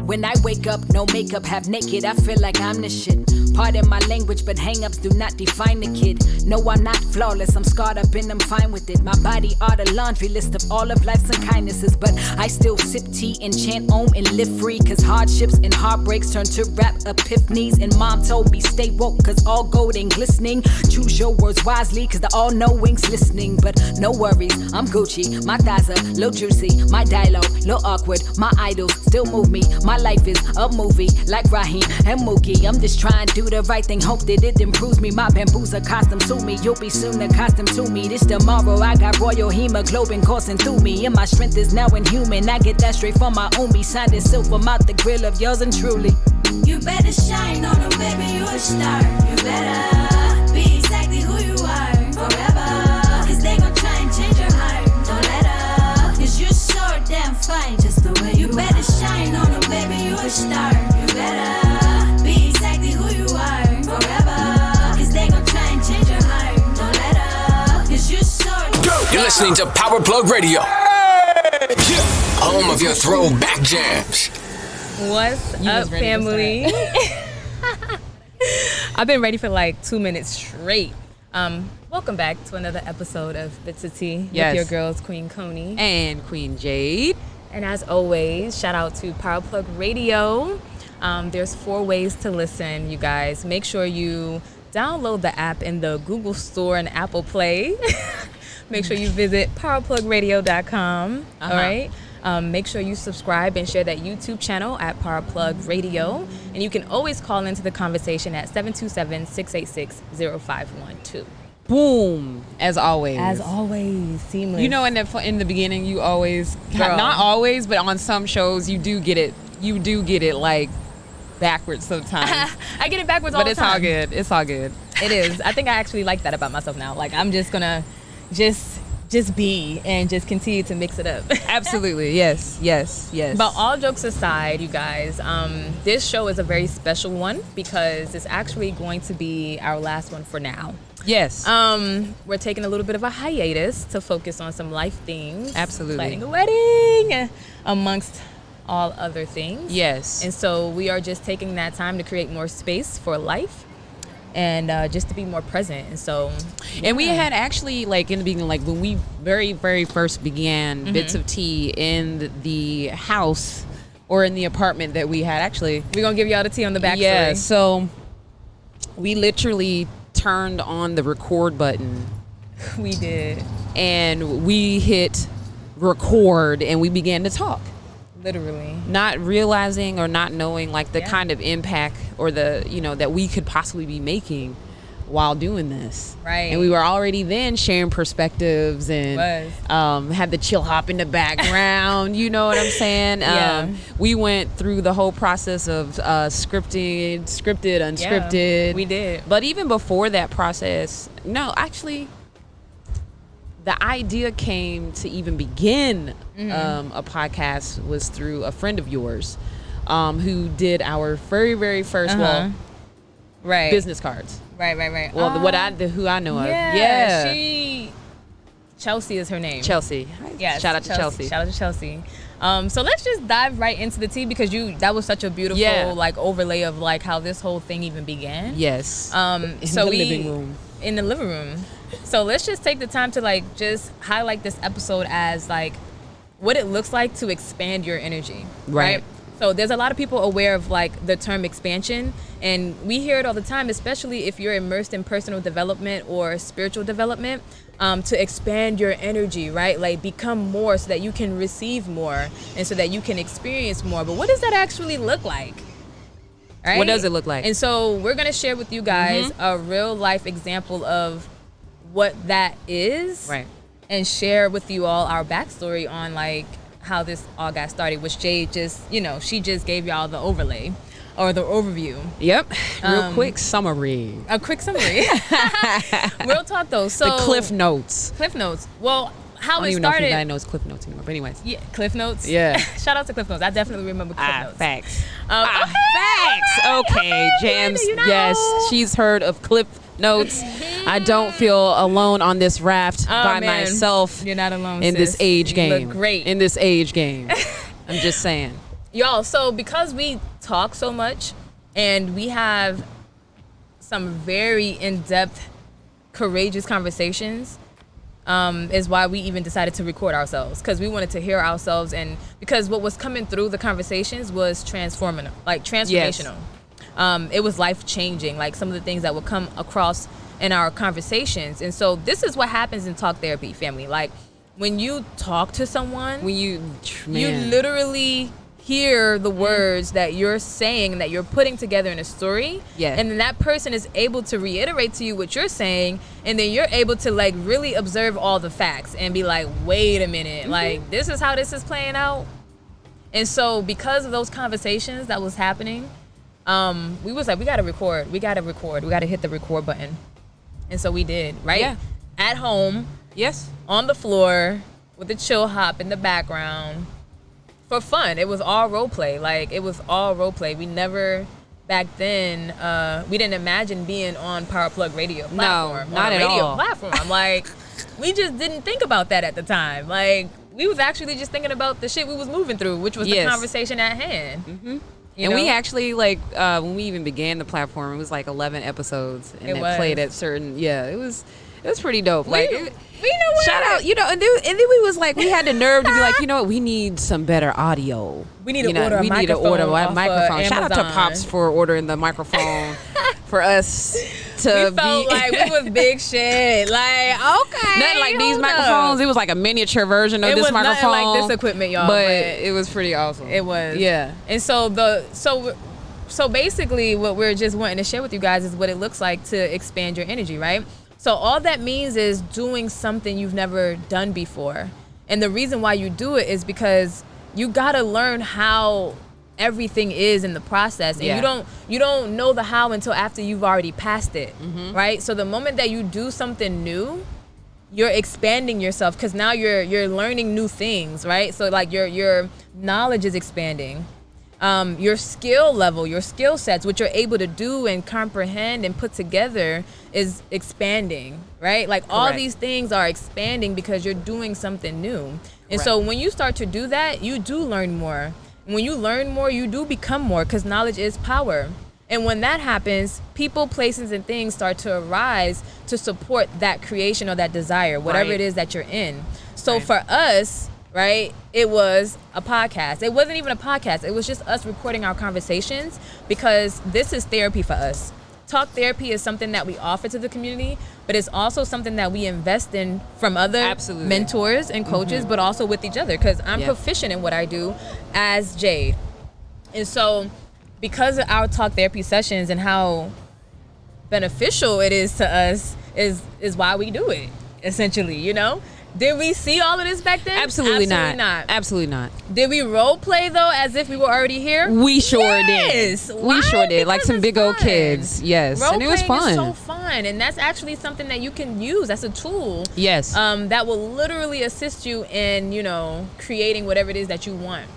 When I wake up, no makeup, half naked, I feel like I'm the shit. Pardon my language, but hang-ups do not define the kid. No, I'm not flawless, I'm scarred up and I'm fine with it. My body are the laundry list of all of life's unkindnesses, but I still sip tea and chant om and live free, cause hardships and heartbreaks turn to rap epiphanies. And mom told me stay woke, cause all gold ain't glistening. Choose your words wisely, cause the all-knowing's listening. But no worries, I'm Gucci, my thighs are little juicy, my dialogue, little awkward, my idols still move me. My life is a movie, like Raheem and Mookie. I'm just trying to do the right thing, hope that it improves me. My bamboo's accustomed to me, you'll be soon accustomed to me. This tomorrow, I got royal hemoglobin coursing through me, and my strength is now inhuman. I get that straight from my own, signed in silver, mouth the grill of yours and truly. You better shine on them, baby, you a star. You better be exactly who you are forever, cause they gon' try and change your heart. Don't let up, cause you're so damn fine just the way you better shine on them, baby, you a star. You better be exactly who you are forever, cause they gon' try and change your heart. Don't let up, cause you're so You're listening to PowerPlugRadio, home of your throwback jams. What's up, family? I've been ready for like 2 minutes straight. Welcome back to another episode of Bits of Tea with your girls, Queen Coney and Queen Jade. And as always, shout out to PowerPlugRadio. There's 4 ways to listen, you guys. Make sure you download the app in the Google Store and Apple Play. Make sure you visit PowerPlugRadio.com. All right. Make sure you subscribe and share that YouTube channel at PowerPlugRadio. And you can always call into the conversation at 727-686-0512. Boom. As always. As always. Seamless. You know, in the beginning, you always, not always, but on some shows, you do get it like backwards sometimes. I get it backwards all the time. But it's all good. It's all good. It is. I think I actually like that about myself now. Like, I'm just going to just be and just continue to mix it up. Absolutely. Yes. But all jokes aside, you guys, this show is a very special one because it's actually going to be our last one for now. Yes. We're taking a little bit of a hiatus to focus on some life things. Absolutely. Planning a wedding, amongst all other things. Yes. And so we are just taking that time to create more space for life. And just to be more present. And so and we had actually, like, in the beginning, like when we very, very first began Bits of Tea in the house or in the apartment that we had, actually, we're gonna give y'all the tea on the backstory. Yeah, so we literally turned on the record button. We did. And we hit record and we began to talk. Literally. Not realizing or not knowing, like, the kind of impact or the, that we could possibly be making while doing this. Right. And we were already then sharing perspectives and had the chill hop in the background. You know what I'm saying? Yeah. We went through the whole process of scripted, unscripted. Yeah, we did. But even before that process, no, actually, the idea came to even begin a podcast was through a friend of yours who did our very, very first business cards. Right. Well, who I know of. Yeah. Chelsea is her name. Chelsea. Yes. Shout out to Chelsea. Shout out to Chelsea. So let's just dive right into the tea because that was such a beautiful like overlay of like how this whole thing even began. Yes. In the living room. So let's just take the time to like just highlight this episode as like what it looks like to expand your energy. Right. So there's a lot of people aware of like the term expansion, and we hear it all the time, especially if you're immersed in personal development or spiritual development, to expand your energy, right? Like become more so that you can receive more and so that you can experience more. But what does that actually look like? Right? What does it look like? And so we're going to share with you guys a real life example of what that is. Right. And share with you all our backstory on like how this all got started, which Jade just, she just gave y'all the overlay or the overview. Yep. Real quick summary. A quick summary. Real talk though. So the Cliff Notes. Cliff Notes. Well, how it started. I don't even know if anybody knows Cliff Notes anymore. But anyways. Yeah, Cliff Notes. Yeah. Shout out to Cliff Notes. I definitely remember Cliff Notes. Facts. Okay. Facts. Okay, Jams. Yes, she's heard of Cliff Notes. I don't feel alone on this raft by myself. You're not alone, in sis. this age game. You look great. In this age game. I'm just saying. Y'all, so because we talk so much and we have some very in-depth, courageous conversations, is why we even decided to record ourselves, because we wanted to hear ourselves, and because what was coming through the conversations was transformational. Yes. It was life-changing, like some of the things that would come across in our conversations. And so this is what happens in talk therapy, family. Like, when you talk to someone, you literally hear the words that you're saying, that you're putting together in a story. Yeah. And then that person is able to reiterate to you what you're saying, and then you're able to like really observe all the facts and be like, wait a minute, like this is how this is playing out. And so because of those conversations that was happening, we was like, we gotta hit the record button. And so we did, right? Yeah. At home. Yes. On the floor with the chill hop in the background. For fun. It was all role play. Like, it was all role play. We never, back then, we didn't imagine being on PowerPlugRadio platform. No, not at all. Platform. Like, we just didn't think about that at the time. Like, we was actually just thinking about the shit we was moving through, which was the conversation at hand. Mm-hmm. And we actually, like, when we even began the platform, it was like 11 episodes. And it played at certain, it was pretty dope. We know what? Shout out, and then we was like, we had the nerve to be like, you know what, we need some better audio. We need to order a microphone. Shout out to Pops for ordering the microphone for us to we felt like we was big shit. Like, okay. Nothing like these microphones. It was like a miniature version of this microphone. It was nothing like this equipment, y'all. But it was pretty awesome. It was. Yeah. And so basically what we're just wanting to share with you guys is what it looks like to expand your energy, right? So all that means is doing something you've never done before. And the reason why you do it is because you gotta learn how everything is in the process. And you don't know the how until after you've already passed it, right? So the moment that you do something new, you're expanding yourself, because now you're learning new things, right? So like your knowledge is expanding. Your skill level, your skill sets, what you're able to do and comprehend and put together is expanding, right? Like all these things are expanding because you're doing something new. And so when you start to do that, you do learn more. And when you learn more, you do become more, because knowledge is power. And when that happens, people, places, and things start to arise to support that creation or that desire, whatever it is that you're in. So for us, right, it was a podcast. It wasn't even a podcast. It was just us recording our conversations, because this is therapy for us. Talk therapy is something that we offer to the community, but it's also something that we invest in from other mentors and coaches, but also with each other, because I'm proficient in what I do as Jade. And so because of our talk therapy sessions and how beneficial it is to us is why we do it, essentially, Did we see all of this back then? Absolutely not. Absolutely not. Did we role play though as if we were already here? We sure did. We sure did. Like some big old kids. Yes. Role and it was fun. Is so fun. And that's actually something that you can use. That's a tool. Yes. That will literally assist you in, creating whatever it is that you want.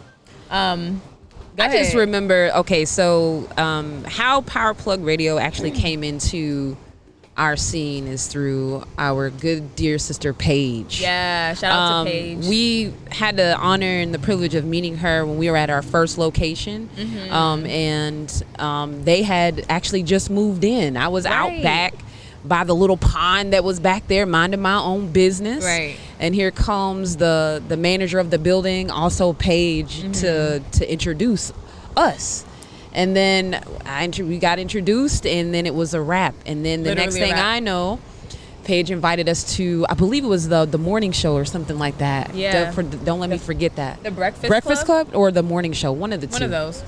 I just remember, so how PowerPlugRadio actually came into our scene is through our good dear sister Paige. Yeah, shout out to Paige. We had the honor and the privilege of meeting her when we were at our first location. And they had actually just moved in. I was out back by the little pond that was back there, minding my own business. Right. And here comes the manager of the building, also Paige, to introduce us. And then we got introduced, and then it was a wrap. And then the next thing I know, Paige invited us to, I believe it was the morning show or something like that. Yeah. Don't let me forget that. The Breakfast Club or the morning show, one of the two. One of those.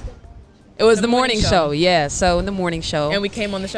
It was the morning show, yeah. So in the morning show. And we came on the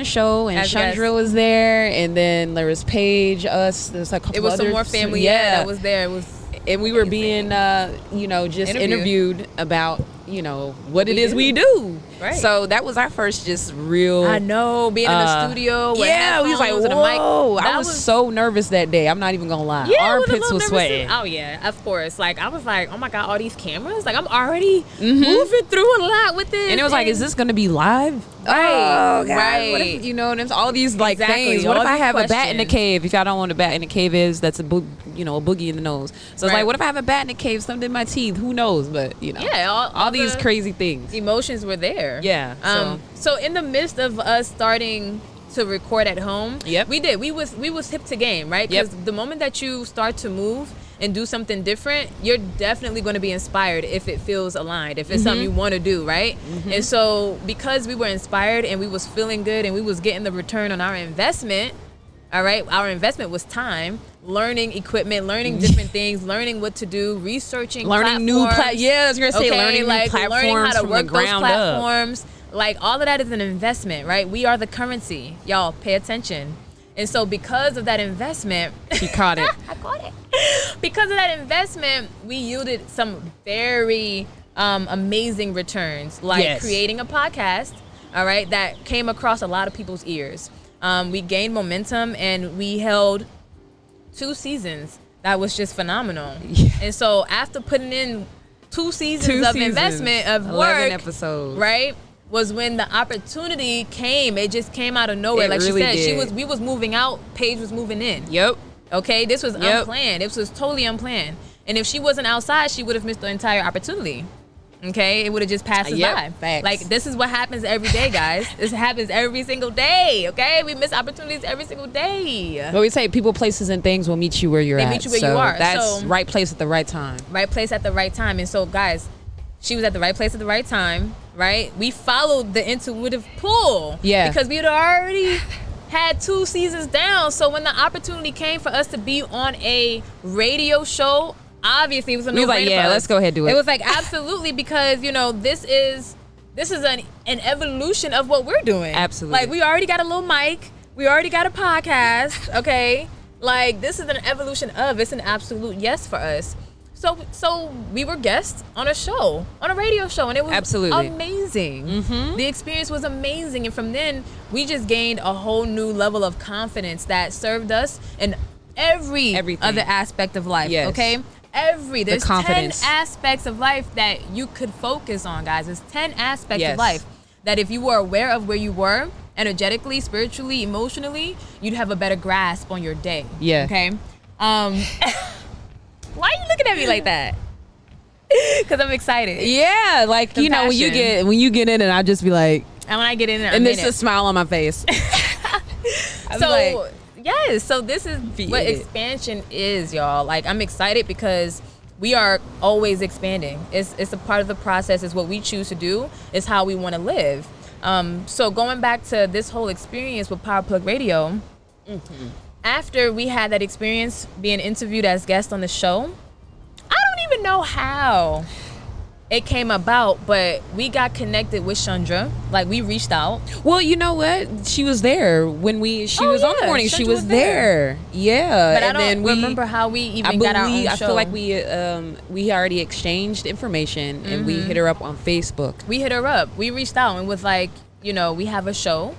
show. And Chandra was there, and then there was Paige, us, there was like a couple others. It was some more family that was there. It was and we were being, just interviewed about what it is we do. Right. So that was our first just real. I know, being in the studio. With we was like, headphones and a mic. whoa. I was so nervous that day. I'm not even going to lie. Yeah, Armpits was sweating. Oh, yeah, of course. Like, I was like, oh my God, all these cameras. Like, I'm already moving through a lot with this. And it was like, is this going to be live? Right. Oh, God. Right. What if, there's all these like Exactly. things. What All if I these have a bat in the questions. cave? If y'all don't know what a bat in the cave is, that's a boogie in the nose. So it's Right. like, what if I have a bat in the cave? Something in my teeth? Who knows? But Yeah, all these the crazy things. emotions were there. Yeah. So in the midst of us starting to record at home, Yep. we was hip to game, right? Yep. Because the moment that you start to move and do something different, you're definitely going to be inspired if it feels aligned, if it's something you want to do, right? And so because we were inspired and we was feeling good and we was getting the return on our investment, all right, our investment was time, learning equipment, learning different things, learning what to do, researching Learning new platforms. I was gonna say learning new platforms learning how to from work the those ground up. platforms. Like, all of that is an investment, right? We are the currency. Y'all, pay attention. And so because of that investment, She caught it. I caught it. Because of that investment, we yielded some very amazing returns, like Yes. creating a podcast, all right, that came across a lot of people's ears. We gained momentum and we held 2 seasons. That was just phenomenal. Yeah. And so after putting in 2 seasons of investment of 11 work, episodes. right, was when the opportunity came. It just came out of nowhere. It Like really she said, did. we was moving out, Paige was moving in. Yep. Okay, this was Yep. unplanned. This was totally unplanned. And if she wasn't outside, she would have missed the entire opportunity. Okay, it would have just passed us Yep. by. Facts. Like, this is what happens every day, guys. This happens every single day. Okay, we miss opportunities every single day. What we say, people, places, and things will meet you where you're They at. meet you where so you are. That's So- right place at the right time. Right place at the right time. And so, guys, she was at the right place at the right time, right? We followed the intuitive pull. Yeah. Because we had already had 2 seasons down. So when the opportunity came for us to be on a radio show, obviously it was a We was like, no-brainer yeah, for us. let's go ahead, do it. It was like, absolutely, because, this is an evolution of what we're doing. Absolutely. Like, we already got a little mic. We already got a podcast, okay? Like, this is an evolution of, it's an absolute yes for us. So we were guests on a show, on a radio show, and it was Absolutely. amazing. The experience was amazing, and from then we just gained a whole new level of confidence that served us in everything. Other aspect of life. Yes. Okay, there's 10 confidence. aspects of life that you could focus on, guys. There's 10 aspects Yes. of life that if you were aware of where you were energetically, spiritually, emotionally, you'd have a better grasp on your day. Yeah. Okay. Why are you looking at me like that? Because I'm excited. Yeah, like when you Compassion. get in, and I just be like, And when I get in there, and there's a smile on my face. So yes, so this is Feel what it. expansion is, y'all. Like, I'm excited because we are always expanding. It's a part of the process. It's what we choose to do. It's how we want to live. So going back to this whole experience with PowerPlug Radio, after we had that experience being interviewed as guests on the show, I don't even know how it came about, but we got connected with Chandra. Like, we reached out. Well, you know what? She was there when she was on the yeah, morning. She Chandra was was there. Yeah. But and I then don't remember how we even got our own show. I feel like we already exchanged information and we hit her up on Facebook. We hit her up. We reached out and was like, we have a show,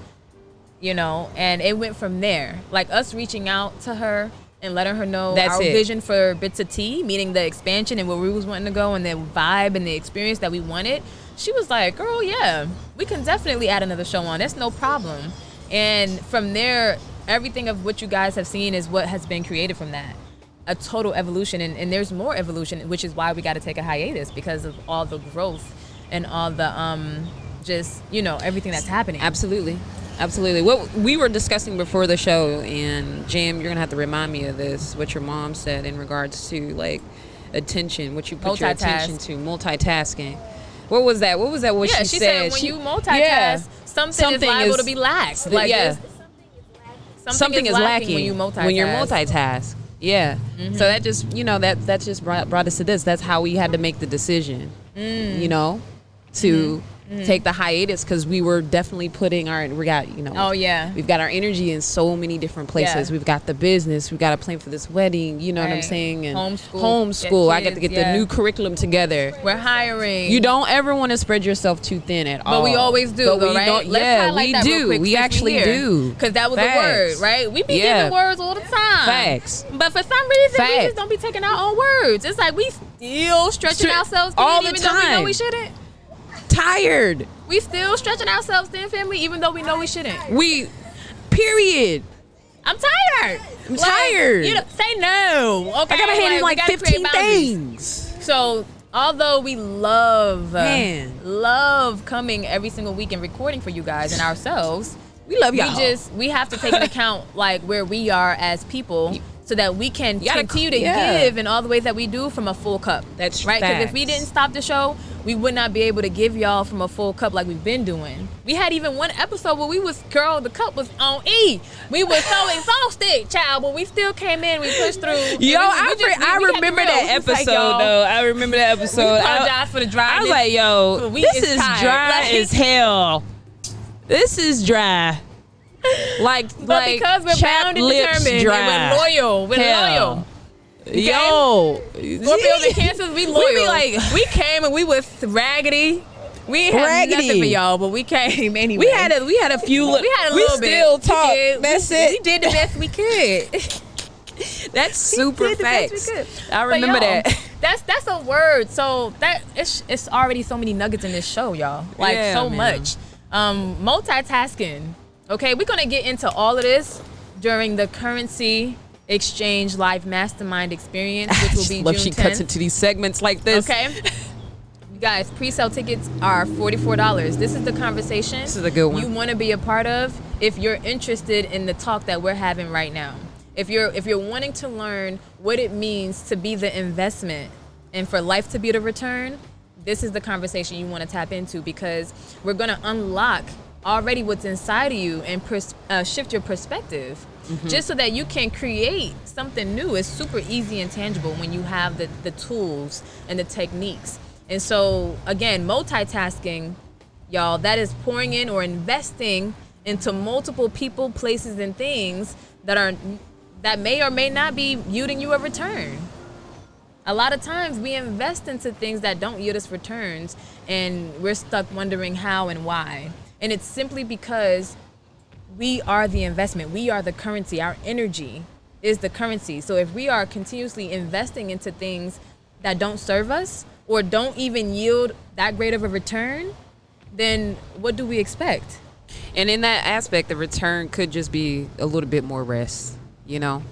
and it went from there. Like, us reaching out to her and letting her know That's our it. vision for Bits of Tea, meaning the expansion and where we was wanting to go and the vibe and the experience that we wanted. She was like, girl, yeah, we can definitely add another show on. That's no problem. And from there, everything of what you guys have seen is what has been created from that. A total evolution. And there's more evolution, which is why we got to take a hiatus, because of all the growth and all the everything that's happening. Absolutely. What we were discussing before the show, and Jam, you're gonna have to remind me of this, what your mom said in regards to like attention, what you put your attention to, multitasking. What was that? What Yeah, she said when you multitask, something is liable to be lacked. Like, yeah. Something is lacking when you multitask. When you're multitask. Yeah. So that just that just brought us to this. That's how we had to make the decision. To take the hiatus because we were definitely putting we've got our energy in so many different places. We've got the business, we've got a plan for this wedding, you know what I'm saying, and homeschool. I got to get the new curriculum together. We're hiring. You don't ever want to spread yourself too thin at all, but we always do, right? Let's highlight that real quick, we actually do, because that was a word, right? We be giving words all the time. Facts. But for some reason we just don't be taking our own words. It's like we still stretching ourselves all the even time. Though we know we shouldn't. Tired. We still stretching ourselves thin, family, even though we know we shouldn't. Period. I'm tired. I'm tired. You know, say no. Okay. I gotta hand in like 15 things. So although we love coming every single week and recording for you guys and ourselves, we love y'all. We have to take into account like where we are as people, so that we can continue to give in all the ways that we do from a full cup. That's right. Because if we didn't stop the show, we would not be able to give y'all from a full cup like we've been doing. We had even one episode where the cup was on E. We were so exhausted, child, but we still came in. We pushed through. I remember that episode, though. I remember that episode. We apologize for the dryness. I was like, yo, this is dry as hell. This is dry. But because we're bound and determined, and we're loyal. Okay? Yo, Scorpios and Cancers, we loyal. We came and we was raggedy. We had nothing for y'all, but we came anyway. We had a few. We had a little bit. We still talk. That's it. We did the best we could. That's super facts. I remember that. That's a word. So it's already so many nuggets in this show, y'all. Much. Multitasking. Okay, we're gonna get into all of this during the Currency Exchange Live Mastermind Experience, which will be June 10th. She cuts into these segments like this. Okay. You guys, pre-sale tickets are $44. This is the conversation. This is a good one. You want to be a part of if you're interested in the talk that we're having right now. If you're wanting to learn what it means to be the investment and for life to be the return, this is the conversation you want to tap into, because we're going to unlock already what's inside of you and shift your perspective, just so that you can create something new. It's super easy and tangible when you have the tools and the techniques. And so, again, multitasking, y'all, that is pouring in or investing into multiple people, places, and things that may or may not be yielding you a return. A lot of times we invest into things that don't yield us returns, and we're stuck wondering how and why. And it's simply because we are the investment. We are the currency. Our energy is the currency. So if we are continuously investing into things that don't serve us or don't even yield that great of a return, then what do we expect? And in that aspect, the return could just be a little bit more rest, you know?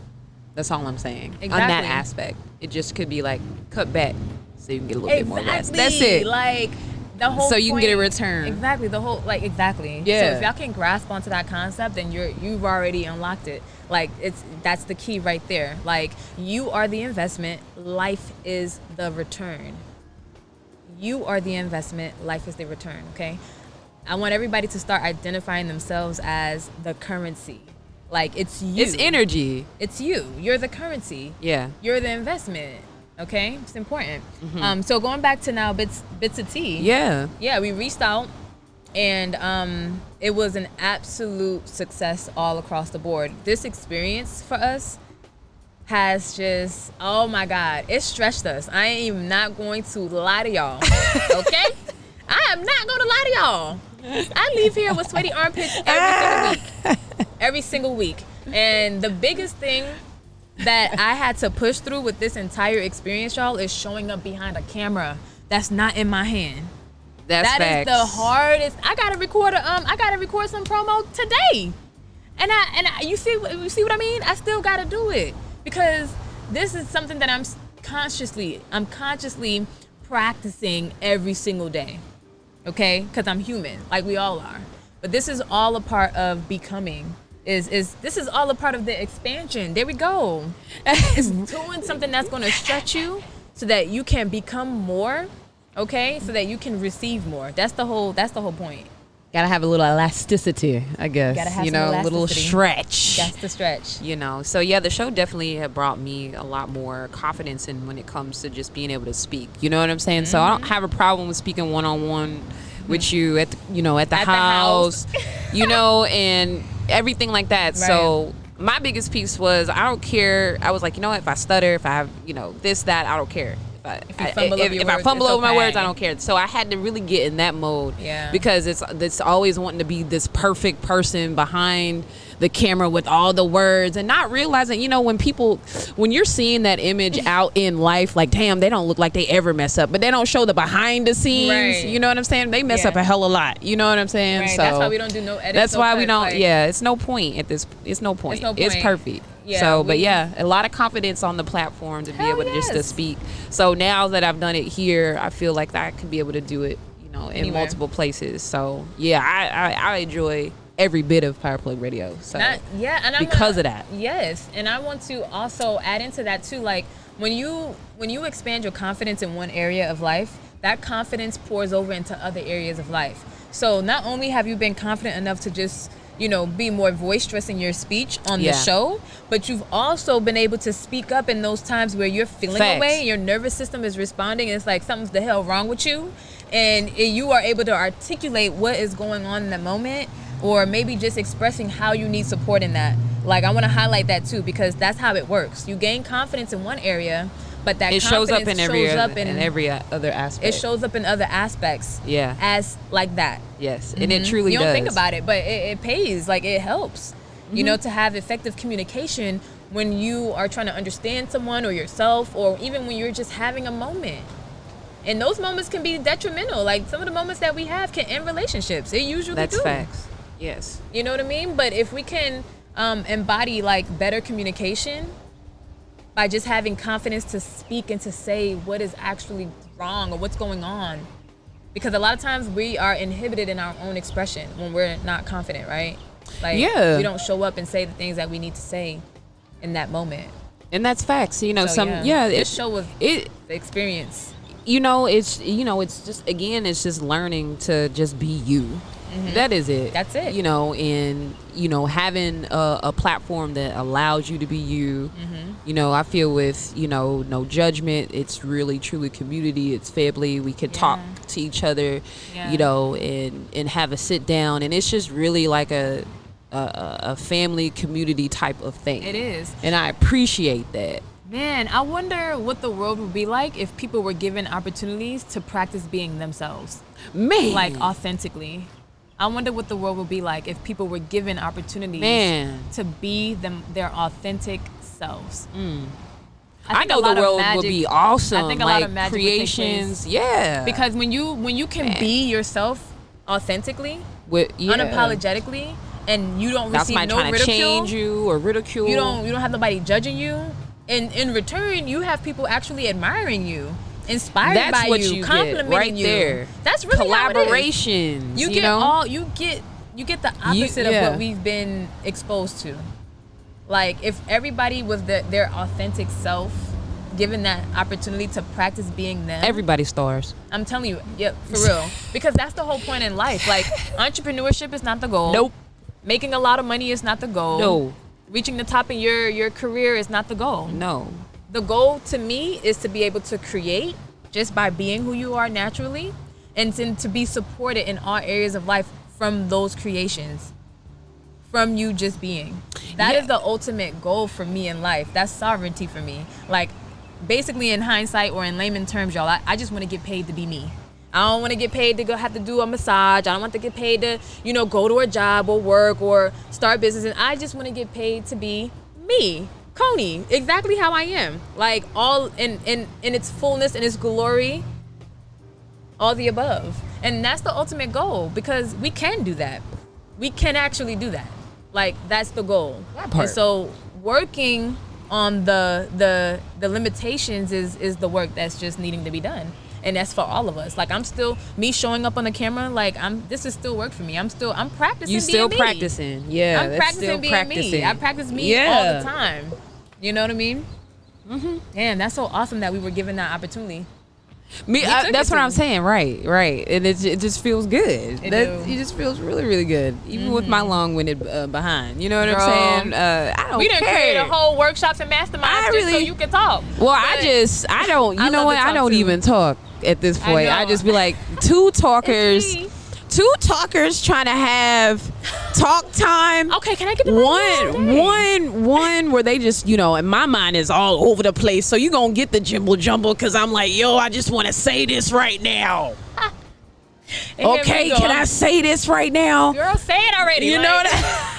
That's all I'm saying. Exactly. On that aspect. It just could be like cut back so you can get a little bit more rest. That's it. Like the whole so you can get a return. Exactly. Exactly. Yeah. So if y'all can grasp onto that concept, then you've already unlocked it. Like that's the key right there. Like, you are the investment, life is the return. You are the investment, life is the return, okay? I want everybody to start identifying themselves as the currency. Like, it's you. It's energy. It's you. You're the currency. Yeah. You're the investment. Okay? It's important. So going back to now bits of tea. Yeah. Yeah, we reached out, and it was an absolute success all across the board. This experience for us has just, oh my God, it stretched us. I am not going to lie to y'all. Okay? I am not going to lie to y'all. I leave here with sweaty armpits every single week. And the biggest thing that I had to push through with this entire experience, y'all, is showing up behind a camera that's not in my hand. That is the hardest. I gotta record some promo today, and you see what I mean? I still gotta do it, because this is something that I'm consciously practicing every single day. Okay, because I'm human, like we all are. But this is all a part of becoming. This is all a part of the expansion. There we go. It's doing something that's going to stretch you so that you can become more. Okay, so that you can receive more. That's the whole point. Gotta have a little elasticity, I guess. Gotta have a little stretch. That's the stretch. So yeah, the show definitely have brought me a lot more confidence in when it comes to just being able to speak. You know what I'm saying? So I don't have a problem with speaking one-on-one with you at the house, and everything like that. Right. So my biggest piece was, I don't care. I was like, if I stutter, if I have, this, that, I don't care. If I fumble over my words, I don't care. So I had to really get in that mode, because it's always wanting to be this perfect person behind the camera with all the words, and not realizing, when you're seeing that image out in life, like, damn, they don't look like they ever mess up, but they don't show the behind the scenes. Right. You know what I'm saying? They mess up a hell of a lot. You know what I'm saying? Right. So that's why we don't do no edits. That's why we don't. It's no point at this. It's no point. It's perfect. Yeah, so, but a lot of confidence on the platform to be able to just to speak. So now that I've done it here, I feel like I can be able to do it, in multiple places. So I enjoy every bit of PowerPlug Radio. So and because of that. Yes, and I want to also add into that too. Like when you expand your confidence in one area of life, that confidence pours over into other areas of life. So not only have you been confident enough to just be more boisterous in your speech on the show, but you've also been able to speak up in those times where you're feeling away, your nervous system is responding, and it's like something's the hell wrong with you, and you are able to articulate what is going on in that moment, or maybe just expressing how you need support in that. Like, I want to highlight that too, because that's how it works. You gain confidence in one area, but that it shows up in every other aspect. It shows up in other aspects. Yeah. As like that. Yes, and it truly does. You don't think about it, but it pays. Like, it helps. To have effective communication when you are trying to understand someone or yourself, or even when you're just having a moment. And those moments can be detrimental. Like, some of the moments that we have can end relationships. It usually That's do. facts. Yes. You know what I mean? But if we can embody like better communication by just having confidence to speak and to say what is actually wrong or what's going on. Because a lot of times we are inhibited in our own expression when we're not confident, right? Like, we don't show up and say the things that we need to say in that moment. And that's facts. This show was the experience. It's just learning to just be you. That is it. That's it. And having a platform that allows you to be you. I feel with no judgment. It's really truly community. It's family. We can talk to each other, and have a sit down, and it's just really like a family community type of thing. It is, and I appreciate that. Man, I wonder what the world would be like if people were given opportunities to practice being themselves. Man, like authentically. I wonder what the world would be like if people were given opportunities to be their authentic selves. I know the world would be awesome. I think a like lot of magic creations, because when you can be yourself authentically, unapologetically, and you don't receive no ridicule, to change you or ridicule. You don't have nobody judging you, and in return, you have people actually admiring you. Inspired That's by what you, complimenting right you. There. That's really collaborations. You get the opposite of what we've been exposed to. Like, if everybody was their authentic self, given that opportunity to practice being them, everybody stars. I'm telling you, for real. Because that's the whole point in life. Like, entrepreneurship is not the goal. Nope. Making a lot of money is not the goal. No. Reaching the top in your career is not the goal. No. The goal to me is to be able to create just by being who you are naturally, and to be supported in all areas of life from those creations, from you just being. That is the ultimate goal for me in life. That's sovereignty for me. Like, basically in hindsight or in layman terms, y'all, I just want to get paid to be me. I don't want to get paid to have to do a massage. I don't want to get paid to, go to a job or work or start business. And I just want to get paid to be me. Coney, exactly how I am, like all in its fullness and its glory, all the above. And that's the ultimate goal, because we can do that. We can actually do that. Like, that's the goal. And so working on the limitations is the work that's just needing to be done. And that's for all of us. Like, I'm still, me showing up on the camera, like, this is still work for me. I'm practicing. You still being practicing. Me. Yeah. I'm practicing being me. I practice me all the time. You know what I mean? Damn, that's so awesome that we were given that opportunity. That's what I'm saying. Right. And it just feels good. It just feels really, really good. Even with my long-winded behind. You know what I'm saying? I don't We didn't care. create a whole workshops and masterminds just so you can talk. Well, I don't, you know what? I don't even talk at this point. I just be like, two talkers two talkers trying to have talk time. Okay, can I get the one where they just, and my mind is all over the place. So you gonna get the jumble jumble because I'm like, yo, I just want to say this right now. Okay, can I say this right now? Girl, say it already. You know that.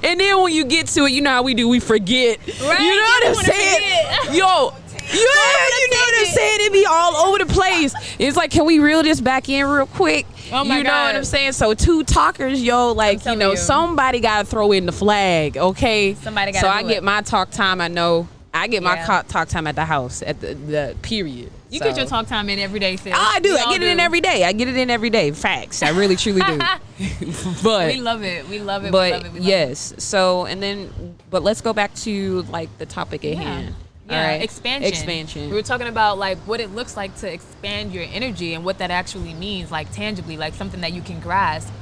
And then when you get to it, you know how we do, we forget. Right, you know what I'm saying? Yo. Yeah, you know what I'm saying? It be all over the place. It's like, can we reel this back in real quick? Oh my you know God. what I'm saying? So two talkers, yo, like, you. somebody gotta throw in the flag, okay? Somebody gotta So do I it. get my talk time. I know I get my Yeah. talk time at the house at the period. You get your talk time in every day, sis. I do. We I all get it in every day. I get it in every day. Facts. I really truly do. But we love it. We love it. But we love it. We love yes. So and then, but let's go back to like the topic at hand. Yeah, All right. expansion. We were talking about like what it looks like to expand your energy and what that actually means, like tangibly, like something that you can grasp.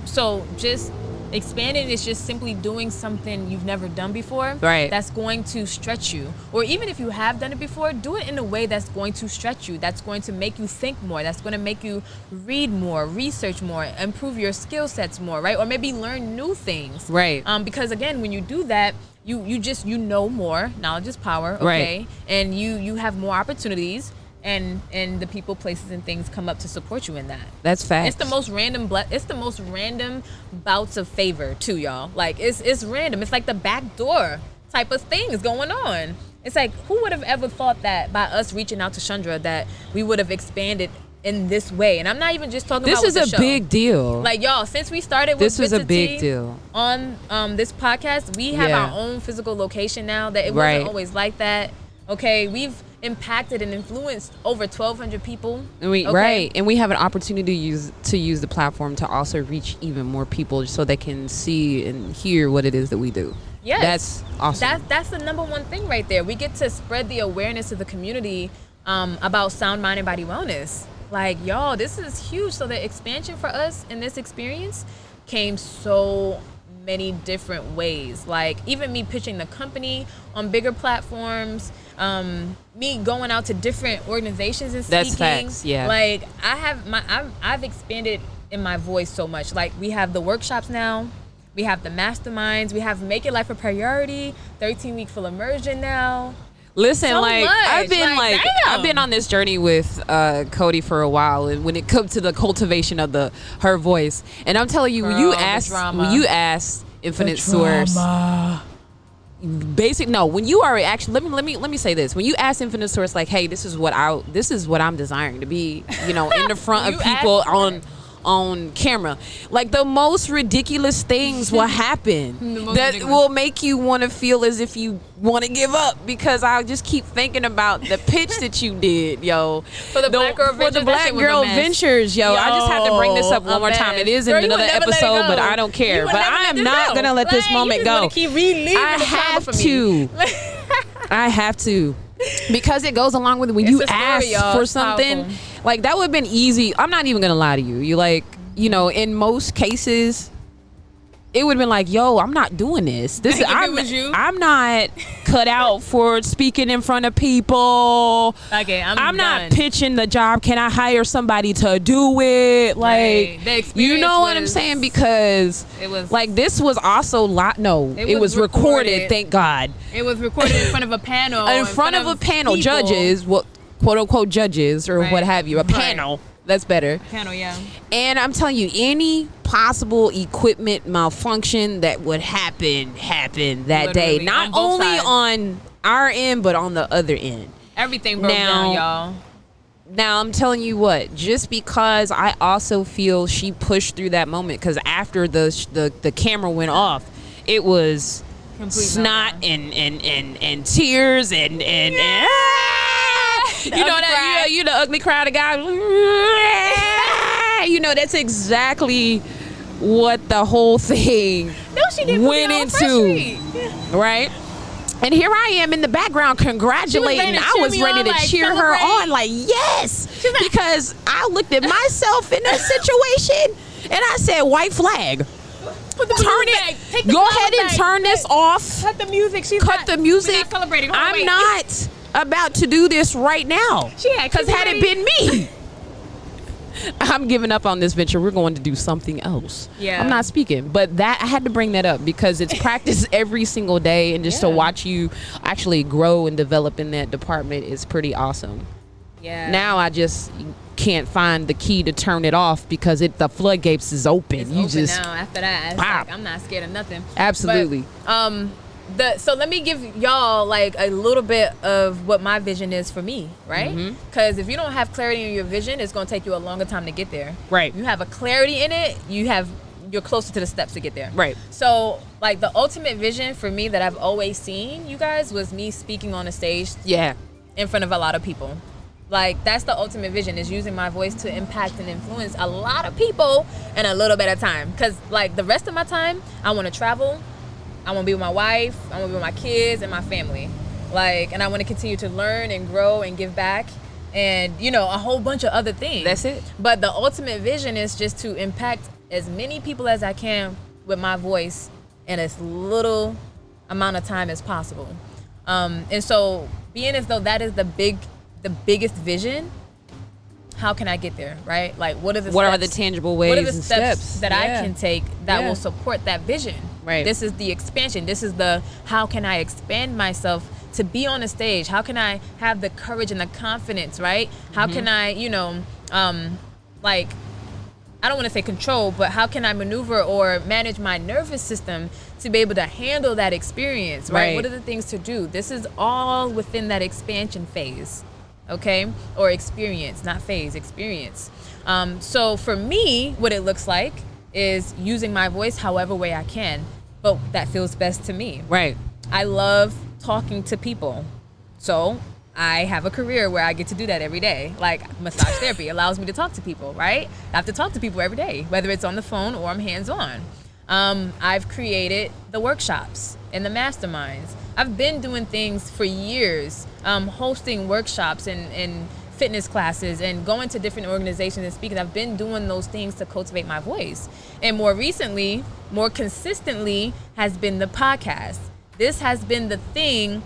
So just expanding is just simply doing something you've never done before. Right. That's going to stretch you. Or even if you have done it before, do it in a way that's going to stretch you. That's going to make you think more. That's going to make you read more, research more, improve your skill sets more, right? Or maybe learn new things. Right. Because again, when you do that, you know more. Knowledge is power, okay? Right. And you have more opportunities, and the people, places, and things come up to support you in that. That's facts. It's the most random. It's the most random bouts of favor too, y'all. Like it's random. It's like the back door type of things going on. It's like, who would have ever thought that by us reaching out to Chandra that we would have expanded in this way? And I'm not even just talking this about is with a the show. big deal. Like, y'all, since we started with This was Bits a of big Tea deal on this podcast, we have Yeah. our own physical location now. That it Right. wasn't always like that. Okay, we've impacted and influenced over 1,200 people. And we okay? right, and we have an opportunity to use the platform to also reach even more people, so they can see and hear what it is that we do. Yes. That's awesome. That's the number one thing right there. We get to spread the awareness of the community about sound mind and body wellness. Like, y'all, this is huge. So the expansion for us in this experience came so many different ways. Like, even me pitching the company on bigger platforms, me going out to different organizations and speaking. That's facts, yeah. Like, I've expanded in my voice so much. Like, we have the workshops now. We have the masterminds. We have Make Your Life a Priority, 13-week full immersion now. Listen, So like much. I've been Like, damn. I've been on this journey with Cody for a while, and when it comes to the cultivation of her voice, and I'm telling you, Girl, when you the ask Infinite Source, when you are actually let me say this, when you ask Infinite Source, like, hey, this is what I'm desiring to be, in the front of people on camera, like the most ridiculous things will happen that will make you want to feel as if you want to give up, because I just keep thinking about the pitch that you did, yo, For the Black Girl Ventures, for the that Black shit was a Girl mess. Ventures, yo. I just had to bring this up one more time. It is in Girl, you would another never let it episode, go. but I don't care. You would But never I let am this not go. gonna let this Like, moment you just go. wanna keep reliving I the trauma have for me. to. I have to. Because it goes along with when you It's a story, ask y'all. for It's something. powerful. Like, that would have been easy. I'm not even gonna lie to you. You like, in most cases, it would have been like, yo, I'm not doing this. If it was you? I'm not cut out for speaking in front of people. Okay, I'm not done. pitching the job. Can I hire somebody to do it? Like, Right. The experience you know what I'm was- saying? Because It was- like, this was also it was recorded. Thank God. It was recorded in front of a panel. In front of a panel, people. judges, quote unquote judges, or Right. what have you. A Right. panel. That's better. Panel, yeah. And I'm telling you, any possible equipment malfunction that would happen that day. Literally, Not on both only sides. on our end, but on the other end. Everything broke down, y'all. Now, I'm telling you what, just because I also feel she pushed through that moment, because after the camera went off, it was Complete snot meltdown. and tears and The ugly cry. you the ugly cry, the guy. That's exactly what the whole thing No, she didn't went into, right? And here I am in the background congratulating. ready to I cheer was me ready on, to like, cheer her celebrate. on, like, yes, like- because I looked at myself in that situation and I said, white flag. Put the Turn balloons it. back. Take the Go balloons ahead and back. turn this off. Cut the music. Cut the music. We're not celebrating. Hold on, I'm wait. not about to do this right now. She had Because Cuban had it ready. been me, I'm giving up on this venture. We're going to do something else. Yeah. I'm not speaking. But that I had to bring that up because it's practice every single day, and just to watch you actually grow and develop in that department is pretty awesome. Yeah. Now I just can't find the key to turn it off because the floodgates is open. It's you open just now. After that, it's wow. like, I'm not scared of nothing. Absolutely. But, so let me give y'all like a little bit of what my vision is for me, right? Because if you don't have clarity in your vision, it's going to take you a longer time to get there. Right. You have a clarity in it, you're closer to the steps to get there. Right. So like the ultimate vision for me that I've always seen, you guys, was me speaking on a stage in front of a lot of people. Like, that's the ultimate vision, is using my voice to impact and influence a lot of people in a little bit of time. Because, like, the rest of my time, I want to travel. I want to be with my wife. I want to be with my kids and my family. Like, and I want to continue to learn and grow and give back and, you know, a whole bunch of other things. That's it. But the ultimate vision is just to impact as many people as I can with my voice in as little amount of time as possible. And so, being as though that is the biggest vision, how can I get there, right? Like, what are the tangible ways what are the and steps that I can take that Yeah. will support that vision? Right. This is the expansion. This is the how can I expand myself to be on a stage? How can I have the courage and the confidence, right? How can I, you know, like, I don't want to say control, but how can I maneuver or manage my nervous system to be able to handle that experience, right? What are the things to do? This is all within that expansion phase, okay? Or experience, not phase, experience. So for me, what it looks like is using my voice however way I can, but that feels best to me. Right. I love talking to people. So I have a career where I get to do that every day. Like, massage therapy allows me to talk to people, right? I have to talk to people every day, whether it's on the phone or I'm hands-on. I've created the workshops and the masterminds. I've been doing things for years, hosting workshops and fitness classes and going to different organizations and speaking. I've been doing those things to cultivate my voice. And more recently, more consistently, has been the podcast. This has been the thing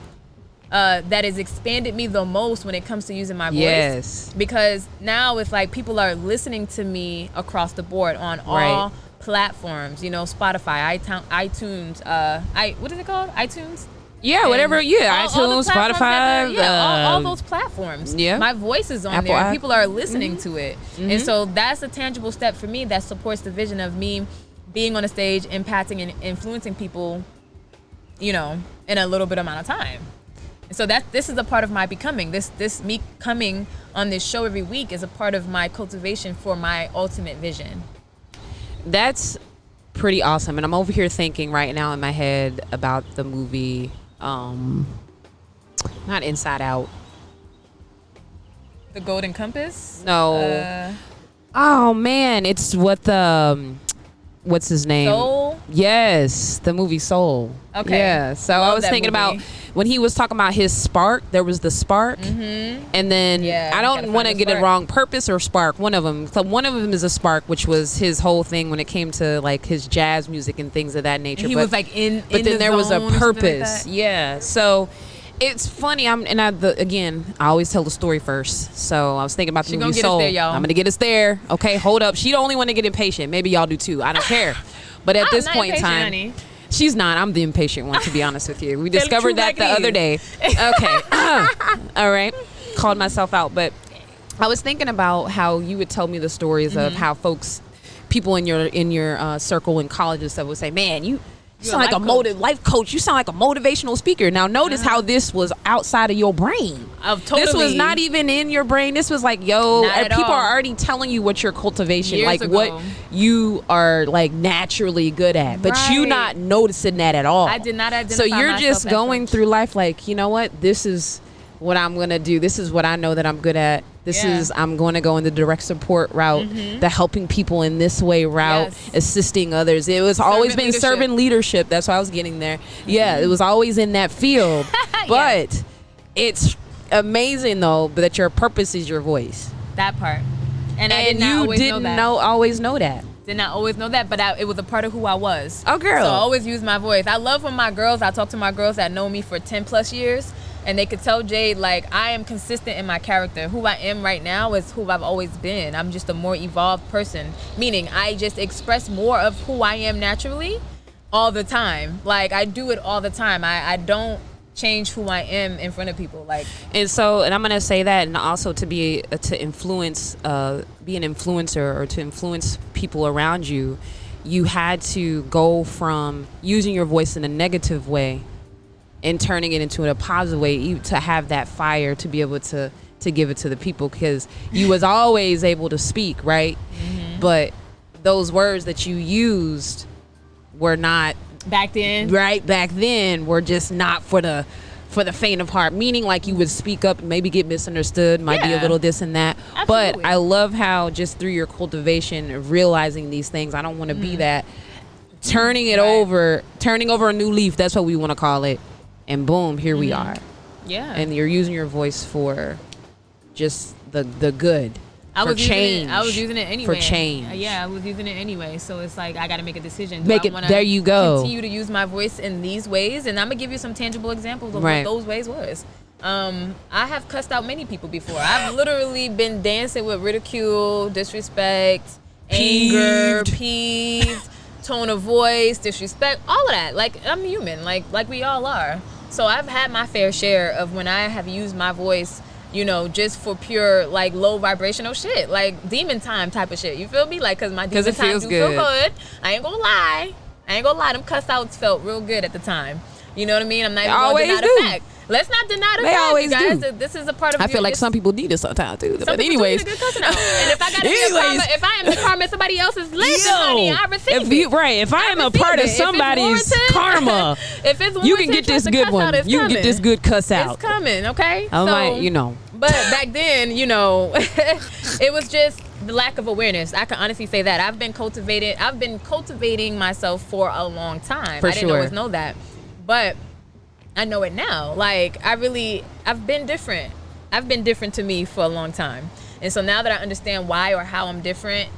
that has expanded me the most when it comes to using my voice. Yes. Because now it's like people are listening to me across the board on all platforms, you know, Spotify, iTunes, what is it called? iTunes? Yeah, and whatever. Yeah, iTunes, Spotify. All those platforms. Yeah. My voice is on Apple, there. People are listening to it. And so that's a tangible step for me that supports the vision of me being on a stage, impacting and influencing people, you know, in a little bit amount of time. So this is a part of my becoming. This me coming on this show every week is a part of my cultivation for my ultimate vision. That's pretty awesome. And I'm over here thinking right now in my head about the movie, not Inside Out. The Golden Compass? No. Oh man, it's what the what's his name? Soul? Yes, the movie Soul. Okay. Yeah. So I was thinking about when he was talking about his spark, there was the spark. And then I don't want to get it wrong, purpose or spark, one of them. So one of them is a spark, which was his whole thing when it came to like his jazz music and things of that nature. He was like but then there was a purpose. Yeah. So it's funny. Again, I always tell the story first. So I was thinking about the movie Soul. Us there, y'all. I'm gonna get us there. Okay, hold up. She the only one to get impatient. Maybe y'all do too. I don't care. But at this point in time, honey. She's not. I'm the impatient one, to be honest with you. We discovered that the other day. Okay. All right. Called myself out. But I was thinking about how you would tell me the stories of how people in your circle in college and stuff would say, man, you sound like a life coach. You sound like a motivational speaker. Now notice how this was outside of your brain. Totally. This was not even in your brain. This was like, people are already telling you what your cultivation, Years like ago. what you are like naturally good at, but you not noticing that at all. I did not identify So you're just myself going as such. through life like, you know what? This is what I'm going to do. This is what I know that I'm good at. I'm going to go in the direct support route, the helping people in this way route, assisting others. It was always been servant leadership. That's why I was getting there. Yeah, it was always in that field. But it's amazing though that your purpose is your voice. That part. And I did you not always didn't know that. always know that. Did not always know that, but it was a part of who I was. Oh, girl. So I always use my voice. I love when I talk to my girls that know me for 10 plus years, and they could tell Jade, like, I am consistent in my character. Who I am right now is who I've always been. I'm just a more evolved person, meaning I just express more of who I am naturally all the time. Like, I do it all the time. I don't change who I am in front of people. Like, and I'm gonna say that, and also to influence, be an influencer, or to influence people around you, you had to go from using your voice in a negative way and turning it into a positive way, to have that fire to be able to give it to the people, because you was always able to speak, right? Mm-hmm. But those words that you used were not back then were just not for the faint of heart, meaning like you would speak up and maybe get misunderstood, might be a little this and that. Absolutely. But I love how just through your cultivation of realizing these things, I don't want to be that, turning over a new leaf, that's what we want to call it, and boom, here we are. Yeah. And you're using your voice for just the good. I was using it anyway. For change. Yeah, I was using it anyway. So it's like, I got to make a decision. There you go. Continue to use my voice in these ways? And I'm going to give you some tangible examples of what those ways was. I have cussed out many people before. I've literally been dancing with ridicule, disrespect, anger, peeved, tone of voice, disrespect, all of that. Like, I'm human, like we all are. So I've had my fair share of when I have used my voice, you know, just for pure, like, low vibrational shit, like demon time type of shit. You feel me? Like, cause my demon time feel good. I ain't gonna lie. Them cuss outs felt real good at the time. You know what I mean? I'm not even gonna deny the fact. Let's not deny the fact, guys. This is a part of. I feel like some people need it sometimes too. But anyways, and if I gotta be karma, if I am the karma in somebody else's life, honey, I receive it. If I am a part of somebody's karma, if it's you can get this good one. You can get this good cuss out. It's coming, okay? I'm like, you know. But back then, you know, it was just the lack of awareness. I can honestly say that I've been cultivating myself for a long time. I didn't always know that, but I know it now. Like, I've been different. I've been different to me for a long time. And so now that I understand why or how I'm different,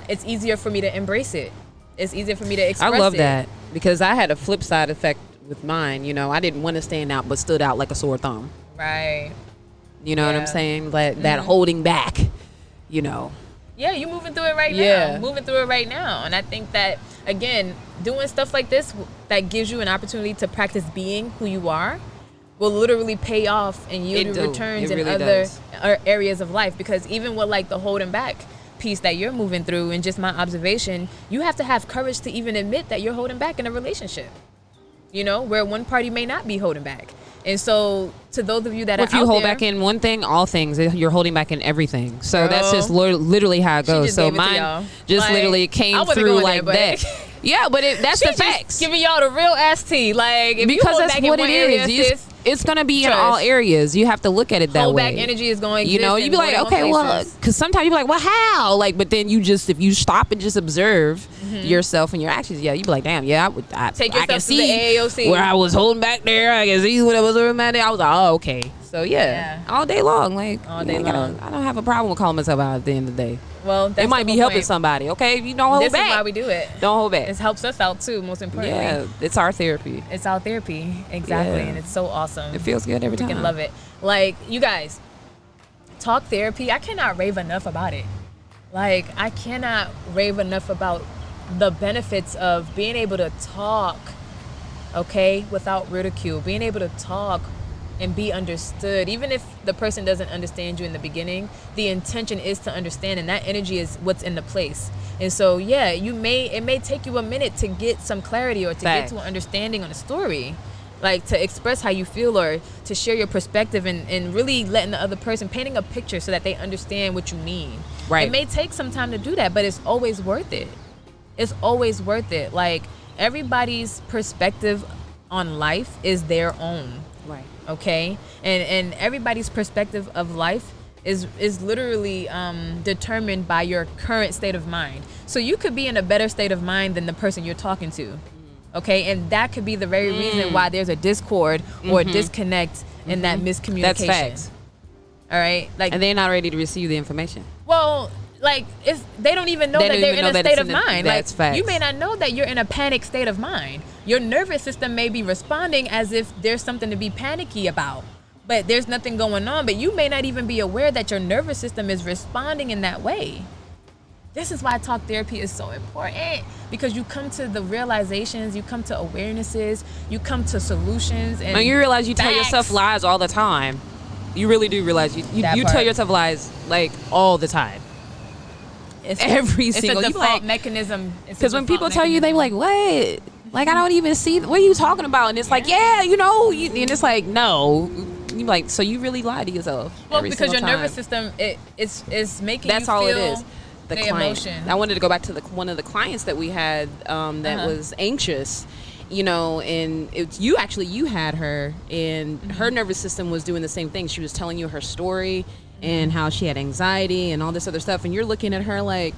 it's easier for me to embrace it. It's easier for me to express it. I love that, because I had a flip side effect with mine. You know, I didn't want to stand out, but stood out like a sore thumb. Right. You know what I'm saying? That holding back, you know. Yeah, you moving through it right now. And I think that, again, doing stuff like this that gives you an opportunity to practice being who you are will literally pay off and yield you returns in other areas of life. Because even with, like, the holding back piece that you're moving through, and just my observation, you have to have courage to even admit that you're holding back in a relationship, you know, where one party may not be holding back. And so, to those of you that are out there, if you hold back in one thing, all things, you're holding back in everything. So that's just literally how it goes. So mine just literally came through like that. Yeah, but that's the facts. Giving y'all the real ass tea, like, if because you that's what it is. It's gonna be in all areas. You have to look at it that way. Hold back energy is going. You know, you be like, okay, well, because sometimes you be like, well, how? Like, but then if you stop and just observe yourself and your actions, you be like, damn, I can see the AAOC where I was holding back there. I can see what I was holding back there. I was like, oh, okay. So all day long, like all day long. I don't have a problem with calling myself out at the end of the day. Well, it might be helping somebody. Okay, you don't hold back. This is why we do it. Don't hold back. It helps us out too. Most importantly, yeah, it's our therapy. It's our therapy, exactly, and it's so awesome. It feels good every time. You can love it. Like, you guys, talk therapy. I cannot rave enough about it. Like, I cannot rave enough about the benefits of being able to talk, okay, without ridicule. Being able to talk and be understood, even if the person doesn't understand you in the beginning. The intention is to understand, and that energy is what's in the place. And so, yeah, it may take you a minute to get some clarity or to get to an understanding on a story, like to express how you feel or to share your perspective, and really letting the other person, painting a picture so that they understand what you mean. Right. It may take some time to do that, but it's always worth it. It's always worth it. Like, everybody's perspective on life is their own. Right. Okay, and everybody's perspective of life is literally determined by your current state of mind. So you could be in a better state of mind than the person you're talking to. Okay, and that could be the very reason why there's a discord or a disconnect in that miscommunication. That's facts. All right, like, and they're not ready to receive the information. Well, like they don't even know that they're in a state of mind. That's like facts. you may not know that you're in a panic state of mind. Your nervous system may be responding as if there's something to be panicky about, but there's nothing going on. But you may not even be aware that your nervous system is responding in that way. This is why talk therapy is so important, because you come to the realizations, you come to awarenesses, you come to solutions, and you realize you tell facts. yourself lies all the time. You really do realize you tell yourself lies like all the time. It's Every it's single a you default like mechanism. because when people tell you, they be like, what? Like, I don't even see what are you talking about, and it's like, yeah, you know, and it's like, no. You like, so you really lie to yourself. Well, every because your single time. nervous system it's making That's you all feel it is. The client. emotion. I wanted to go back to one of the clients that we had that was anxious, you know, and you had her, and her nervous system was doing the same thing. She was telling you her story and how she had anxiety and all this other stuff, and you're looking at her like,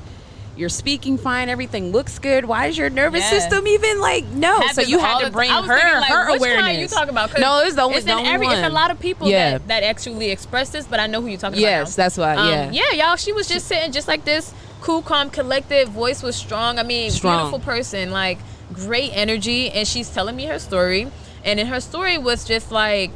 you're speaking fine, everything looks good. Why is your nervous system even like no? So you had to bring her which awareness. client you talking about? No, it's the only it's one. a lot of people that actually express this, but I know who you're talking about. Yes, that's why. Yeah, y'all. She was just sitting just like this, cool, calm, collected. Voice was strong. I mean, beautiful person, like great energy, and she's telling me her story. And in her story was just like,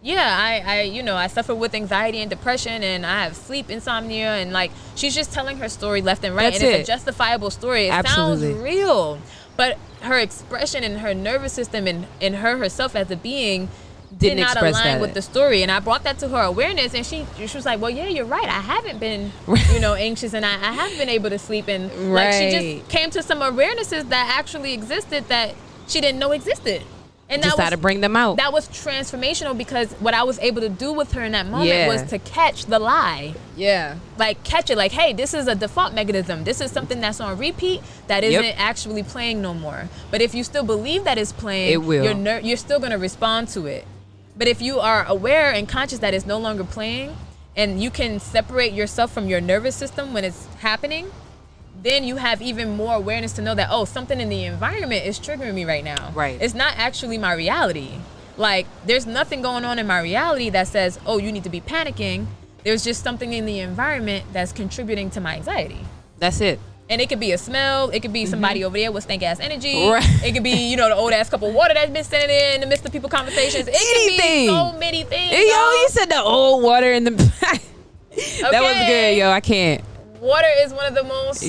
yeah, I suffer with anxiety and depression, and I have sleep insomnia, and like she's just telling her story left and right. That's and it's a justifiable story. It Absolutely. sounds real, but her expression and her nervous system and her herself as a being did not align with the story. And I brought that to her awareness, and she was like, well, yeah, you're right. I haven't been, anxious, and I haven't been able to sleep. And like she just came to some awarenesses that actually existed that she didn't know existed. And just had to bring them out. That was transformational, because what I was able to do with her in that moment was to catch the lie. Yeah. Like catch it, like, hey, this is a default mechanism. This is something that's on repeat that isn't actually playing no more. But if you still believe that it's playing, it will. You're still going to respond to it. But if you are aware and conscious that it's no longer playing, and you can separate yourself from your nervous system when it's happening, then you have even more awareness to know that, oh, something in the environment is triggering me right now. Right. It's not actually my reality. Like, there's nothing going on in my reality that says, oh, you need to be panicking. There's just something in the environment that's contributing to my anxiety. That's it. And it could be a smell. It could be somebody over there with stank ass energy. Right. It could be, the old ass cup of water that's been sitting there in the midst of people conversations. It could be so many things. Yo, you said the old water in the That was good, yo. I can't. Water is one of the most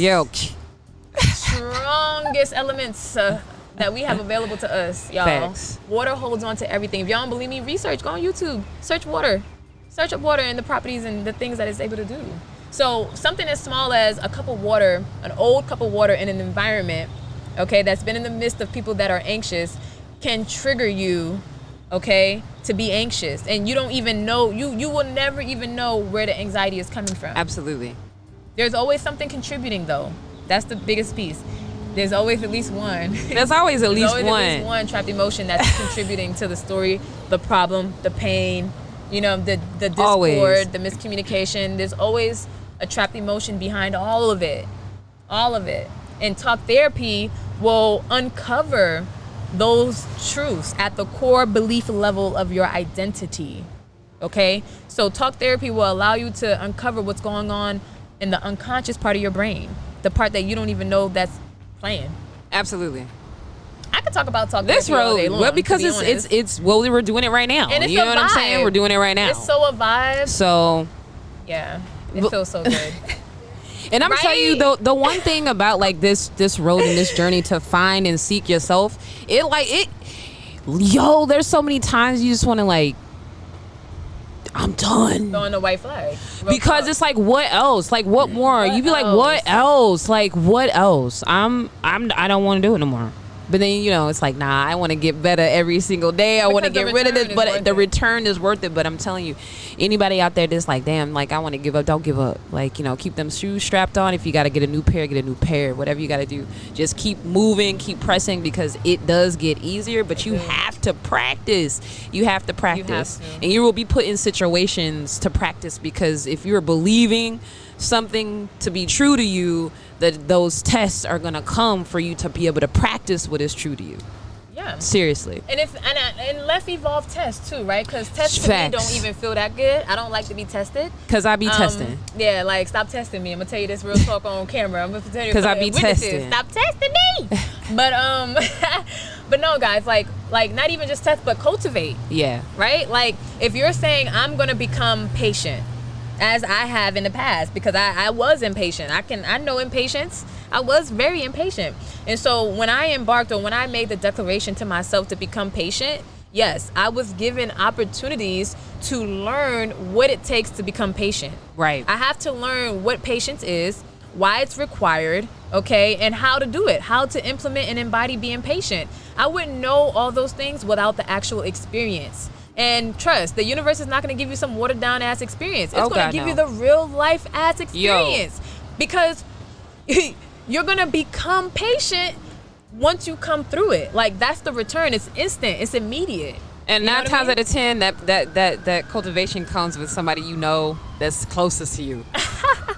strongest elements that we have available to us, y'all. Facts. Water holds on to everything. If y'all don't believe me, research. Go on YouTube. Search water. Search up water and the properties and the things that it's able to do. So something as small as a cup of water, an old cup of water in an environment, okay, that's been in the midst of people that are anxious, can trigger you, okay, to be anxious. And you don't even know, you will never even know where the anxiety is coming from. Absolutely. There's always something contributing, though. That's the biggest piece. There's always at least one. There's always at least always one trapped emotion that's contributing to the story, the problem, the pain, the discord, always. The miscommunication. There's always a trapped emotion behind all of it. All of it. And talk therapy will uncover those truths at the core belief level of your identity. Okay? So talk therapy will allow you to uncover what's going on in the unconscious part of your brain, the part that you don't even know that's playing. Absolutely. I could talk about talk this therapy all day road, long, well, because to be it's we're doing it right now. And it's you know what I'm saying? We're doing it right now. It's so a vibe. So yeah, it feels so good. And I'm telling you, the one thing about like this road and this journey to find and seek yourself, there's so many times you just want to like, I'm done. Throwing the white flag. Because it's like, what else? Like, what more? You be like, what else? Like, what else? I don't want to do it no more. But then, it's like, nah, I want to get better every single day. I want to get rid of this, but the return is worth it. But I'm telling you, anybody out there that's like, damn, like, I want to give up, don't give up. Like, keep them shoes strapped on. If you got to get a new pair, get a new pair. Whatever you got to do. Just keep moving, keep pressing, because it does get easier, but you have to practice. You have to practice. And you will be put in situations to practice, because if you're believing something to be true to you, that those tests are going to come for you to be able to practice what is true to you. Yeah, Yeah. Seriously. And let's evolve tests too, right? Because tests to me don't even feel that good. I don't like to be tested. Because I be testing. Yeah, like stop testing me. I'm gonna tell you this real talk on camera. I'm gonna tell you because I be testing. Stop testing me. But but no, guys, like not even just test, but cultivate. Yeah. Right? Like if you're saying I'm gonna become patient, as I have in the past, because I was impatient. I know impatience. I was very impatient. And so when I embarked, or when I made the declaration to myself to become patient, yes, I was given opportunities to learn what it takes to become patient. Right. I have to learn what patience is, why it's required, okay, and how to do it, how to implement and embody being patient. I wouldn't know all those things without the actual experience. And trust, the universe is not going to give you some watered down ass experience. It's going to give you the real life ass experience. Because you're going to become patient once you come through it. Like, that's the return. It's instant. It's immediate. And 9 times out of 10, that cultivation comes with somebody you know that's closest to you.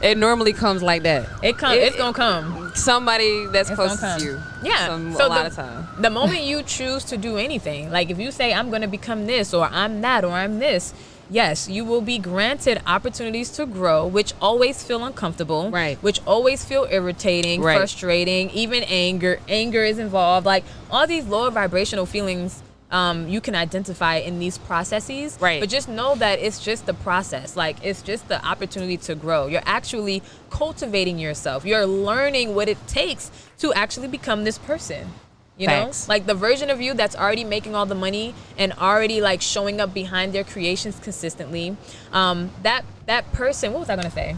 It normally comes like that. It's gonna come. Somebody that's closest to you. Yeah. A lot of time. The moment you choose to do anything, like if you say I'm gonna become this, or I'm that, or I'm this, yes, you will be granted opportunities to grow, which always feel uncomfortable. Right. Which always feel irritating, frustrating, even anger. Anger is involved. Like all these lower vibrational feelings. You can identify in these processes, right? But just know that it's just the process. Like it's just the opportunity to grow. You're actually cultivating yourself. You're learning what it takes to actually become this person. You Facts. know, like the version of you that's already making all the money and already like showing up behind their creations consistently. That person. What was I gonna say?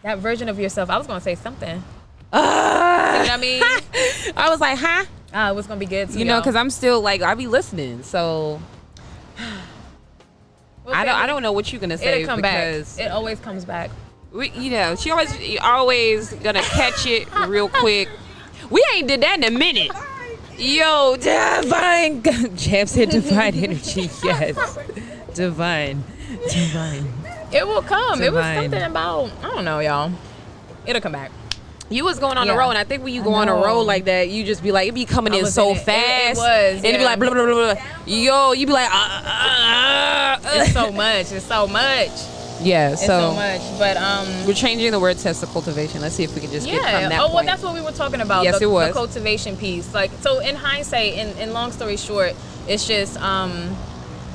That version of yourself. I was gonna say something. You know what I mean? I was like, huh? It was gonna be good too, you know, because I'm still like I be listening, so I don't know what you're gonna say. It'll come back. It always comes back. She always gonna catch it real quick. We ain't did that in a minute. Yo, divine. Jam said divine energy. Yes, divine. It will come. Divine. It was something about I don't know, y'all. It'll come back. You was going on a roll, and I think when you go on a roll like that, you just be like, it be coming in so fast. It was, and it be like, blah, blah, blah, blah. Yo, you be like, It's so much. It's so much. Yeah, it's so much. But we're changing the word test to cultivation. Let's see if we can just get from that point. Well, that's what we were talking about. Yes, it was. The cultivation piece. Like, so in hindsight, in long story short, it's just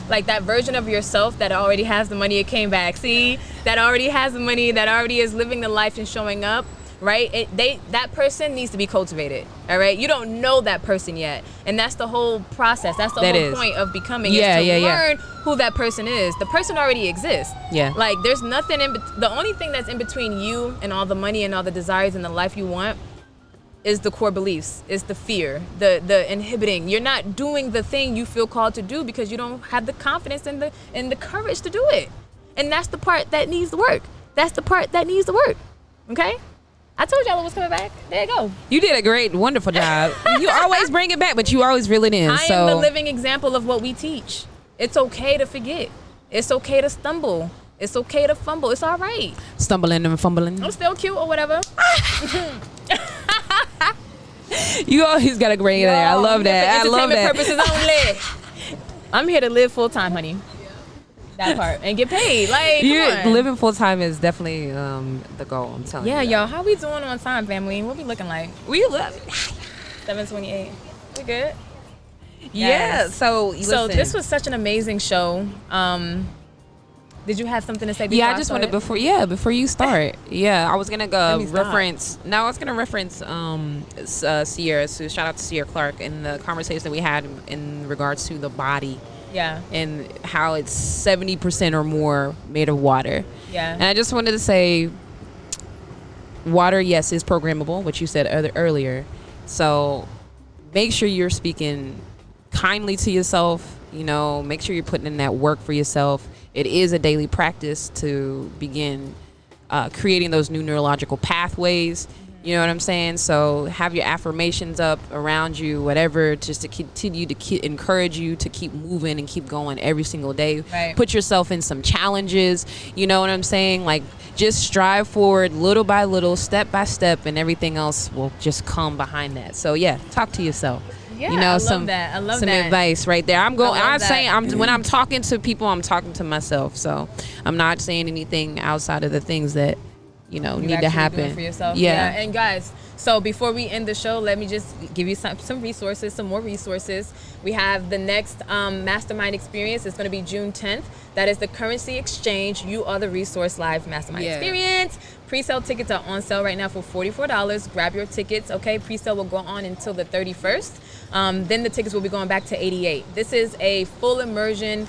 like that version of yourself that already has the money, it came back. See, that already has the money, that already is living the life and showing up. Right? That person needs to be cultivated. All right? You don't know that person yet. And that's the whole process. That's the whole point of becoming is to learn who that person is. The person already exists. Yeah. Like there's nothing the only thing that's in between you and all the money and all the desires and the life you want is the core beliefs, is the fear, the inhibiting. You're not doing the thing you feel called to do because you don't have the confidence and the courage to do it. And that's the part that needs the work. That's the part that needs the work. Okay? I told y'all it was coming back. There you go. You did a great, wonderful job. You always bring it back, but you always reel it in. I am the living example of what we teach. It's okay to forget. It's okay to stumble. It's okay to fumble. It's all right. Stumbling and fumbling. I'm still cute or whatever. You always got to bring it there. I love that. I love that. Purposes only. I'm here to live full time, honey. That part and get paid. Like living full time is definitely the goal. I'm telling you. Yeah, y'all. How we doing on time, family? What we looking like? We look 7:28. We good? Yeah. So this was such an amazing show. Did you have something to say? I just wanted before you start. I was gonna go reference. No, I was gonna reference Sierra. So shout out to Sierra Clark and the conversation that we had in regards to the body. Yeah. And how it's 70% or more made of water. Yeah. And I just wanted to say, water, yes, is programmable, which you said earlier. So make sure you're speaking kindly to yourself. You know, make sure you're putting in that work for yourself. It is a daily practice to begin creating those new neurological pathways. You know what I'm saying? So have your affirmations up around you, whatever, just to continue to encourage you to keep moving and keep going every single day. Right. Put yourself in some challenges. You know what I'm saying? Like just strive forward little by little, step by step, and everything else will just come behind that. So talk to yourself. Yeah, you know, I love some that. I love some that. advice right there. I'm going. I'm that. saying when I'm talking to people, I'm talking to myself. So I'm not saying anything outside of the things that need to actually happen doing for yourself. Yeah. And guys, so before we end the show, let me just give you some resources, some more resources. We have the next Mastermind experience. It's going to be June 10th. That is the Currency Exchange You Are the Resource Live Mastermind experience. Pre-sale tickets are on sale right now for $44. Grab your tickets, okay? Pre-sale will go on until the 31st. Then the tickets will be going back to $88. This is a full immersion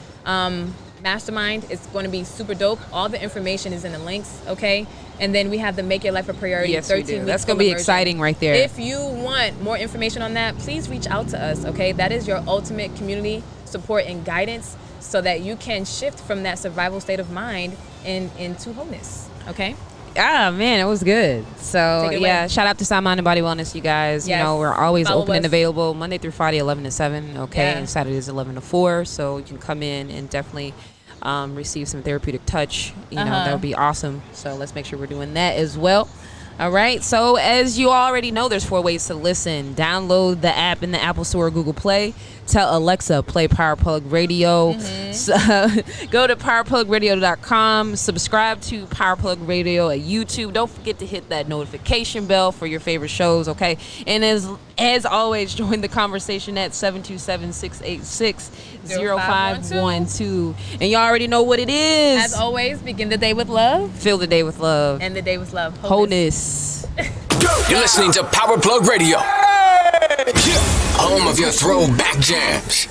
mastermind. It's going to be super dope. All the information is in the links, okay? And then we have the Make Your Life a Priority. Yes, 13 we do. weeks That's going to be immersion. exciting right there. If you want more information on that, please reach out to us, okay? That is your ultimate community support and guidance so that you can shift from that survival state of mind into wholeness, okay? Ah, man, it was good. So, Take it away. shout out to Sound Mind and Body Wellness, you guys. Yes. You know, we're always Follow open us. and available Monday through Friday, 11 to 7, okay? Yeah. And Saturdays, 11 to 4. So you can come in and definitely receive some therapeutic touch. You know, that would be awesome. So let's make sure we're doing that as well. All right. So as you already know, there's 4 ways to listen. Download the app in the Apple Store or Google Play. Tell Alexa, play PowerPlug Radio. So, go to PowerPlugRadio.com. Subscribe to PowerPlug Radio at YouTube. Don't forget to hit that notification bell for your favorite shows, okay? And as always, join the conversation at 727-686-0512. And you already know what it is. As always, begin the day with love. Fill the day with love. End the day with love. Wholeness. You're listening to PowerPlug Radio. Home of your throwback jams.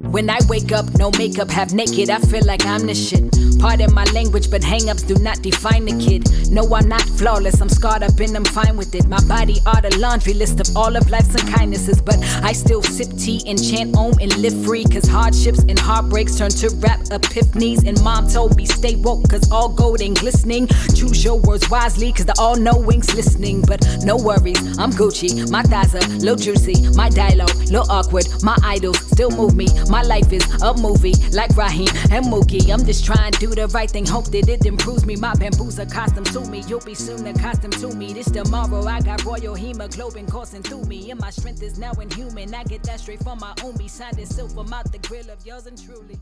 When I wake up, no makeup, half naked, I feel like I'm the shit. Pardon my language, but hang-ups do not define the kid. No, I'm not flawless, I'm scarred up and I'm fine with it. My body are the laundry list of all of life's unkindnesses, but I still sip tea and chant Om and live free, cause hardships and heartbreaks turn to rap epiphanies. And mom told me stay woke, cause all gold ain't glistening. Choose your words wisely, cause the all-knowing's listening. But no worries, I'm Gucci, my thighs are little juicy, my dialogue little awkward, my idols still move me. My life is a movie, like Raheem and Mookie. I'm just trying to do the right thing, hope that it improves me. My bamboos accustomed to me, you'll be soon accustomed to me. This tomorrow, I got royal hemoglobin coursing through me. And my strength is now inhuman, I get that straight from my own. Signed and sealed from out the grill of yours and truly.